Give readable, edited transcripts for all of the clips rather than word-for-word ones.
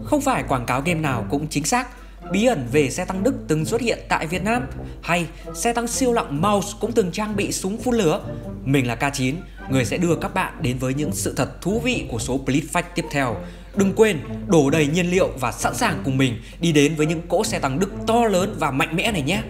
Không phải quảng cáo game nào cũng chính xác. Bí ẩn về xe tăng Đức từng xuất hiện tại Việt Nam, hay xe tăng siêu nặng Maus cũng từng trang bị súng phun lửa. Mình là K9, người sẽ đưa các bạn đến với những sự thật thú vị của số Blitz Fact tiếp theo. Đừng quên đổ đầy nhiên liệu và sẵn sàng cùng mình đi đến với những cỗ xe tăng Đức to lớn và mạnh mẽ này nhé.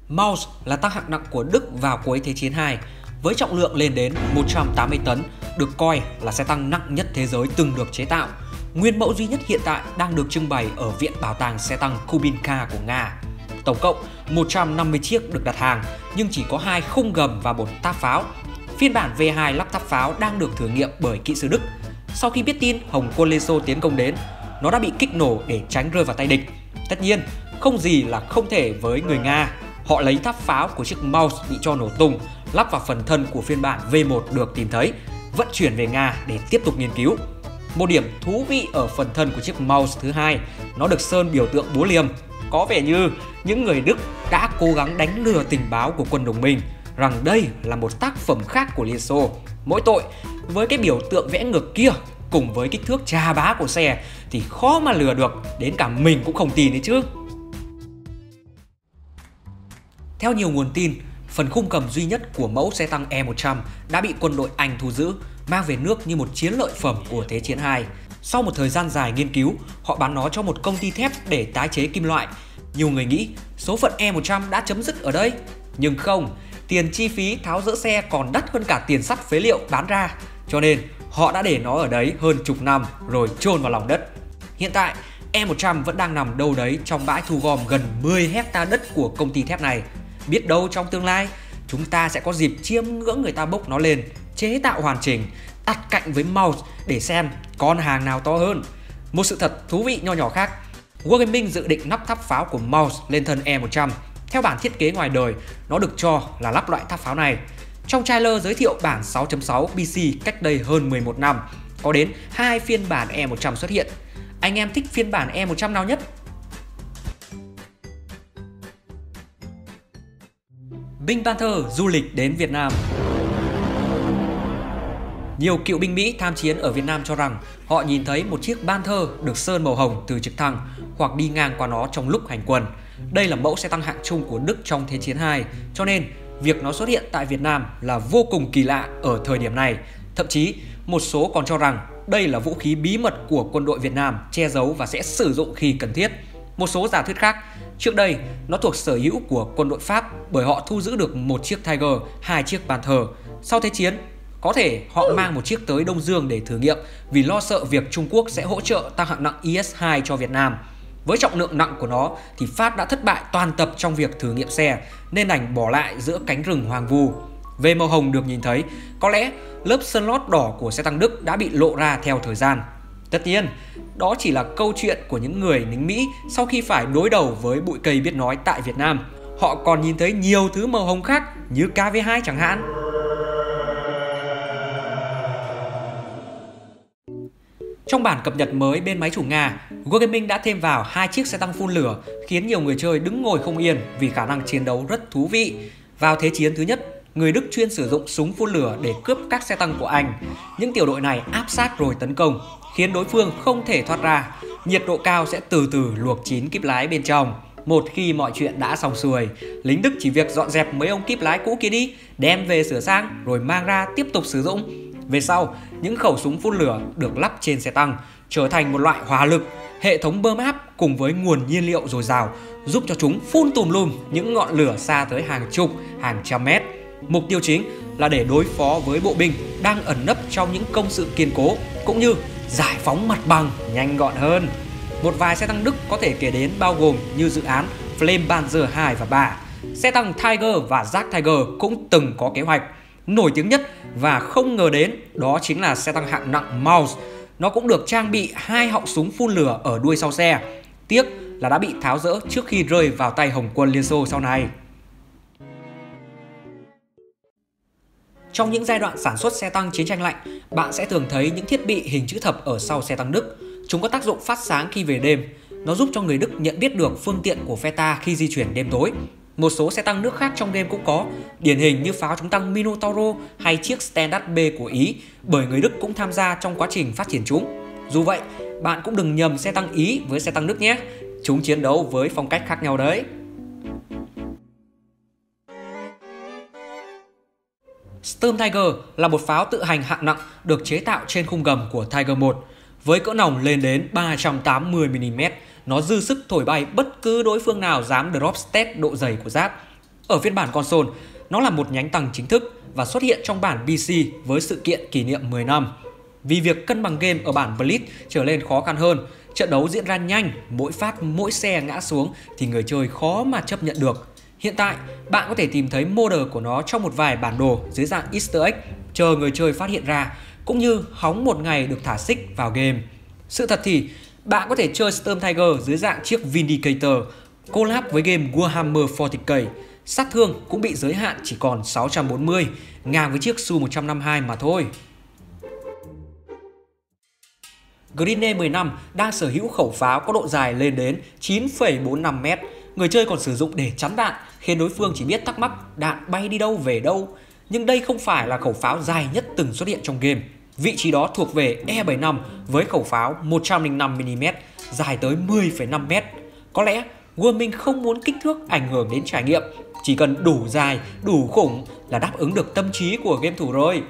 Maus là tăng hạng nặng của Đức vào cuối Thế chiến II, với trọng lượng lên đến 180 tấn, được coi là xe tăng nặng nhất thế giới từng được chế tạo. Nguyên mẫu duy nhất hiện tại đang được trưng bày ở Viện Bảo tàng xe tăng Kubinka của Nga. Tổng cộng 150 chiếc được đặt hàng, nhưng chỉ có 2 khung gầm và 1 táp pháo. Phiên bản V2 lắp táp pháo đang được thử nghiệm bởi kỹ sư Đức. Sau khi biết tin Hồng quân Liên Xô tiến công đến, nó đã bị kích nổ để tránh rơi vào tay địch. Tất nhiên, không gì là không thể với người Nga. Họ lấy tháp pháo của chiếc Maus bị cho nổ tung, lắp vào phần thân của phiên bản V1 được tìm thấy, vận chuyển về Nga để tiếp tục nghiên cứu. Một điểm thú vị ở phần thân của chiếc Maus thứ hai, nó được sơn biểu tượng búa liềm. Có vẻ như những người Đức đã cố gắng đánh lừa tình báo của quân đồng minh rằng đây là một tác phẩm khác của Liên Xô. Mỗi tội, với cái biểu tượng vẽ ngược kia cùng với kích thước chà bá của xe thì khó mà lừa được, đến cả mình cũng không tin đấy chứ. Theo nhiều nguồn tin, phần khung cầm duy nhất của mẫu xe tăng E-100 đã bị quân đội Anh thu giữ, mang về nước như một chiến lợi phẩm của Thế chiến II. Sau một thời gian dài nghiên cứu, họ bán nó cho một công ty thép để tái chế kim loại. Nhiều người nghĩ số phận E-100 đã chấm dứt ở đây. Nhưng không, tiền chi phí tháo dỡ xe còn đắt hơn cả tiền sắt phế liệu bán ra. Cho nên họ đã để nó ở đấy hơn chục năm rồi chôn vào lòng đất. Hiện tại, E-100 vẫn đang nằm đâu đấy trong bãi thu gom gần 10 hecta đất của công ty thép này. Biết đâu trong tương lai, chúng ta sẽ có dịp chiêm ngưỡng người ta bốc nó lên, chế tạo hoàn chỉnh, đặt cạnh với Maus để xem con hàng nào to hơn. Một sự thật thú vị nho nhỏ khác, Wargaming dự định lắp tháp pháo của Maus lên thân E-100. Theo bản thiết kế ngoài đời, nó được cho là lắp loại tháp pháo này. Trong trailer giới thiệu bản 6.6 BC cách đây hơn 11 năm, có đến 2 phiên bản E-100 xuất hiện. Anh em thích phiên bản E-100 nào nhất? Binh Panther du lịch đến Việt Nam. Nhiều cựu binh Mỹ tham chiến ở Việt Nam cho rằng họ nhìn thấy một chiếc Panther được sơn màu hồng từ trực thăng hoặc đi ngang qua nó trong lúc hành quân. Đây là mẫu xe tăng hạng trung của Đức trong Thế chiến II, cho nên việc nó xuất hiện tại Việt Nam là vô cùng kỳ lạ ở thời điểm này. Thậm chí, một số còn cho rằng đây là vũ khí bí mật của quân đội Việt Nam, che giấu và sẽ sử dụng khi cần thiết. Một số giả thuyết khác, trước đây nó thuộc sở hữu của quân đội Pháp bởi họ thu giữ được một chiếc Tiger, 2 chiếc Panther. Sau Thế chiến, có thể họ mang một chiếc tới Đông Dương để thử nghiệm vì lo sợ việc Trung Quốc sẽ hỗ trợ tăng hạng nặng IS-2 cho Việt Nam. Với trọng lượng nặng của nó thì Pháp đã thất bại toàn tập trong việc thử nghiệm xe nên đành bỏ lại giữa cánh rừng hoang vu. Về màu hồng được nhìn thấy, có lẽ lớp sơn lót đỏ của xe tăng Đức đã bị lộ ra theo thời gian. Tất nhiên, đó chỉ là câu chuyện của những người lính Mỹ sau khi phải đối đầu với bụi cây biết nói tại Việt Nam. Họ còn nhìn thấy nhiều thứ màu hồng khác như KV-2 chẳng hạn. Trong bản cập nhật mới bên máy chủ Nga, Wargaming đã thêm vào 2 chiếc xe tăng phun lửa khiến nhiều người chơi đứng ngồi không yên vì khả năng chiến đấu rất thú vị. Vào Thế chiến thứ nhất, người Đức chuyên sử dụng súng phun lửa để cướp các xe tăng của Anh. Những tiểu đội này áp sát rồi tấn công, khiến đối phương không thể thoát ra. Nhiệt độ cao sẽ từ từ luộc chín kíp lái bên trong. Một khi mọi chuyện đã xong xuôi, lính Đức chỉ việc dọn dẹp mấy ông kíp lái cũ kia đi, đem về sửa sang rồi mang ra tiếp tục sử dụng. Về sau, những khẩu súng phun lửa được lắp trên xe tăng trở thành một loại hỏa lực, hệ thống bơm áp cùng với nguồn nhiên liệu dồi dào giúp cho chúng phun tùm lum những ngọn lửa xa tới hàng chục, hàng trăm mét. Mục tiêu chính là để đối phó với bộ binh đang ẩn nấp trong những công sự kiên cố cũng như giải phóng mặt bằng nhanh gọn hơn. Một vài xe tăng Đức có thể kể đến bao gồm như dự án Flampanzer 2 và 3. Xe tăng Tiger và Jagd Tiger cũng từng có kế hoạch. Nổi tiếng nhất và không ngờ đến đó chính là xe tăng hạng nặng Maus. Nó cũng được trang bị 2 họng súng phun lửa ở đuôi sau xe. Tiếc là đã bị tháo dỡ trước khi rơi vào tay Hồng quân Liên Xô sau này. Trong những giai đoạn sản xuất xe tăng chiến tranh lạnh, bạn sẽ thường thấy những thiết bị hình chữ thập ở sau xe tăng Đức. Chúng có tác dụng phát sáng khi về đêm. Nó giúp cho người Đức nhận biết được phương tiện của phe ta khi di chuyển đêm tối. Một số xe tăng nước khác trong game cũng có, điển hình như pháo chống tăng Minotauro hay chiếc Standard B của Ý, bởi người Đức cũng tham gia trong quá trình phát triển chúng. Dù vậy, bạn cũng đừng nhầm xe tăng Ý với xe tăng Đức nhé, chúng chiến đấu với phong cách khác nhau đấy. Sturm Tiger là một pháo tự hành hạng nặng được chế tạo trên khung gầm của Tiger 1. Với cỡ nòng lên đến 380mm, nó dư sức thổi bay bất cứ đối phương nào dám drop test độ dày của giáp. Ở phiên bản console, nó là một nhánh tăng chính thức và xuất hiện trong bản PC với sự kiện kỷ niệm 10 năm. Vì việc cân bằng game ở bản Blitz trở nên khó khăn hơn, trận đấu diễn ra nhanh, mỗi phát mỗi xe ngã xuống thì người chơi khó mà chấp nhận được. Hiện tại, bạn có thể tìm thấy model của nó trong một vài bản đồ dưới dạng Easter egg, chờ người chơi phát hiện ra, cũng như hóng một ngày được thả xích vào game. Sự thật thì, bạn có thể chơi Sturm Tiger dưới dạng chiếc Vindicator, collab với game Warhammer 40k. Sát thương cũng bị giới hạn chỉ còn 640, ngang với chiếc Su-152 mà thôi. Green 15 đang sở hữu khẩu pháo có độ dài lên đến 9,45m. Người chơi còn sử dụng để chắn đạn, khiến đối phương chỉ biết thắc mắc đạn bay đi đâu về đâu. Nhưng đây không phải là khẩu pháo dài nhất từng xuất hiện trong game. Vị trí đó thuộc về E75 với khẩu pháo 105mm, dài tới 10,5m. Có lẽ Wargaming không muốn kích thước ảnh hưởng đến trải nghiệm, chỉ cần đủ dài, đủ khủng là đáp ứng được tâm trí của game thủ rồi.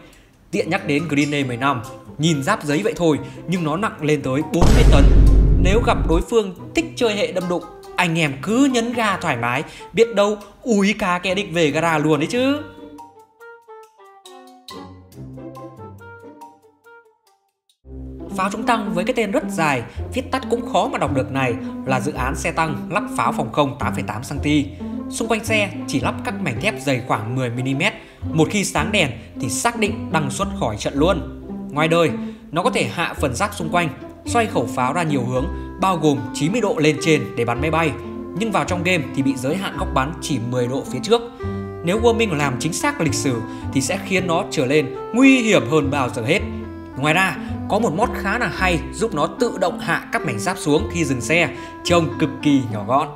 Tiện nhắc đến Green 15, nhìn giáp giấy vậy thôi nhưng nó nặng lên tới 40 tấn. Nếu gặp đối phương thích chơi hệ đâm đụng, anh em cứ nhấn ga thoải mái, biết đâu úi cá kẻ địch về gara luôn đấy chứ. Pháo chống tăng với cái tên rất dài, viết tắt cũng khó mà đọc được này là dự án xe tăng lắp pháo phòng không 8,8cm. Xung quanh xe chỉ lắp các mảnh thép dày khoảng 10mm, một khi sáng đèn thì xác định đăng xuất khỏi trận luôn. Ngoài đời, nó có thể hạ phần giáp xung quanh, xoay khẩu pháo ra nhiều hướng, bao gồm 90 độ lên trên để bắn máy bay. Nhưng vào trong game thì bị giới hạn góc bắn chỉ 10 độ phía trước. Nếu Wargaming làm chính xác lịch sử thì sẽ khiến nó trở lên nguy hiểm hơn bao giờ hết. Ngoài ra, có một mod khá là hay giúp nó tự động hạ các mảnh giáp xuống khi dừng xe, trông cực kỳ nhỏ gọn.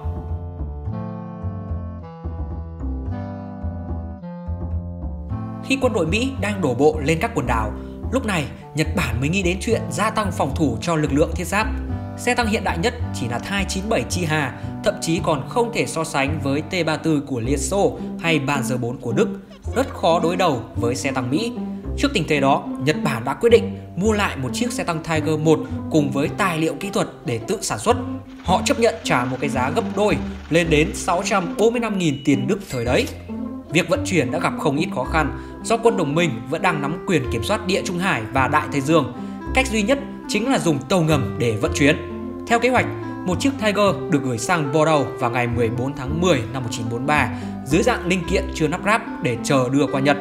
Khi quân đội Mỹ đang đổ bộ lên các quần đảo, lúc này Nhật Bản mới nghĩ đến chuyện gia tăng phòng thủ cho lực lượng thiết giáp. Xe tăng hiện đại nhất chỉ là Thai 97 Chiha, thậm chí còn không thể so sánh với T-34 của Liên Xô hay Panzer 4 của Đức, rất khó đối đầu với xe tăng Mỹ. Trước tình thế đó, Nhật Bản đã quyết định mua lại một chiếc xe tăng Tiger 1 cùng với tài liệu kỹ thuật để tự sản xuất. Họ chấp nhận trả một cái giá gấp đôi, lên đến 645.000 tiền Đức thời đấy. Việc vận chuyển đã gặp không ít khó khăn do quân đồng minh vẫn đang nắm quyền kiểm soát Địa Trung Hải và Đại Tây Dương. Cách duy nhất chính là dùng tàu ngầm để vận chuyển. Theo kế hoạch, một chiếc Tiger được gửi sang Bordeaux vào ngày 14 tháng 10 năm 1943 dưới dạng linh kiện chưa lắp ráp để chờ đưa qua Nhật.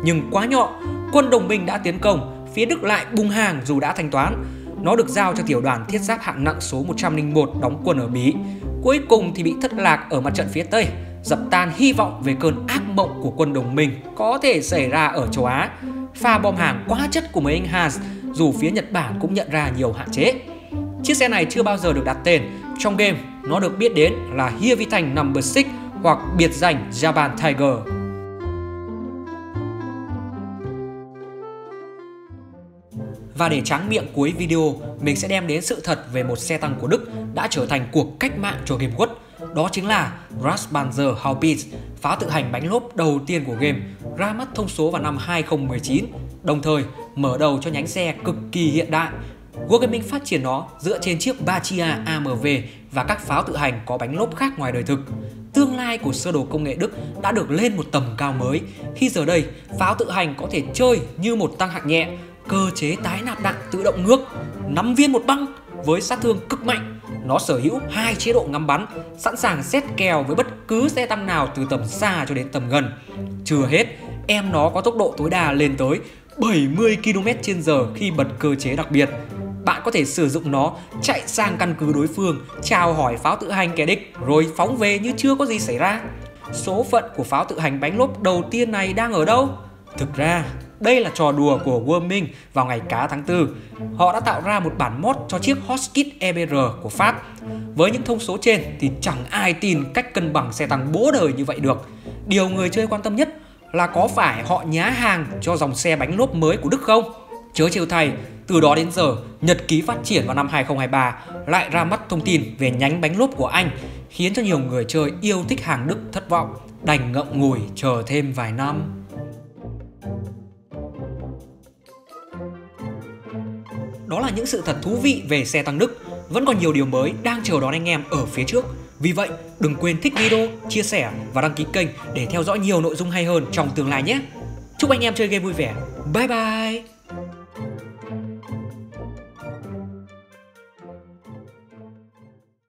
Nhưng quá nhỏ, quân đồng minh đã tiến công, phía Đức lại bung hàng dù đã thanh toán. Nó được giao cho tiểu đoàn thiết giáp hạng nặng số 101 đóng quân ở Bỉ. Cuối cùng thì bị thất lạc ở mặt trận phía Tây, dập tan hy vọng về cơn ác mộng của quân đồng minh có thể xảy ra ở châu Á. Pha bom hàng quá chất của mấy anh Hans, dù phía Nhật Bản cũng nhận ra nhiều hạn chế. Chiếc xe này chưa bao giờ được đặt tên. Trong game, nó được biết đến là Hievitang No. 6 hoặc biệt danh Japan Tiger. Và để tráng miệng cuối video, mình sẽ đem đến sự thật về một xe tăng của Đức đã trở thành cuộc cách mạng cho game quất. Đó chính là Raspanzer Haubitze, pháo tự hành bánh lốp đầu tiên của game, ra mắt thông số vào năm 2019, đồng thời mở đầu cho nhánh xe cực kỳ hiện đại. Wargaming phát triển nó dựa trên chiếc Bachia AMV và các pháo tự hành có bánh lốp khác ngoài đời thực. Tương lai của sơ đồ công nghệ Đức đã được lên một tầm cao mới, khi giờ đây pháo tự hành có thể chơi như một tăng hạng nhẹ, cơ chế tái nạp đạn tự động ngược, 5 viên một băng với sát thương cực mạnh. Nó sở hữu 2 chế độ ngắm bắn, sẵn sàng xét kèo với bất cứ xe tăng nào từ tầm xa cho đến tầm gần. Chưa hết, em nó có tốc độ tối đa lên tới 70 km/h khi bật cơ chế đặc biệt. Bạn có thể sử dụng nó chạy sang căn cứ đối phương, chào hỏi pháo tự hành kẻ địch rồi phóng về như chưa có gì xảy ra. Số phận của pháo tự hành bánh lốp đầu tiên này đang ở đâu? Thực ra, đây là trò đùa của Wargaming vào ngày cá tháng 4. Họ đã tạo ra một bản mod cho chiếc Hotskip EBR của Pháp. Với những thông số trên thì chẳng ai tin cách cân bằng xe tăng bố đời như vậy được. Điều người chơi quan tâm nhất là có phải họ nhá hàng cho dòng xe bánh lốp mới của Đức không? Chớ trêu thay, từ đó đến giờ, nhật ký phát triển vào năm 2023 lại ra mắt thông tin về nhánh bánh lốp của Anh, khiến cho nhiều người chơi yêu thích hàng Đức thất vọng, đành ngậm ngùi chờ thêm vài năm. Đó là những sự thật thú vị về xe tăng Đức. Vẫn còn nhiều điều mới đang chờ đón anh em ở phía trước. Vì vậy, đừng quên thích video, chia sẻ và đăng ký kênh để theo dõi nhiều nội dung hay hơn trong tương lai nhé. Chúc anh em chơi game vui vẻ. Bye bye!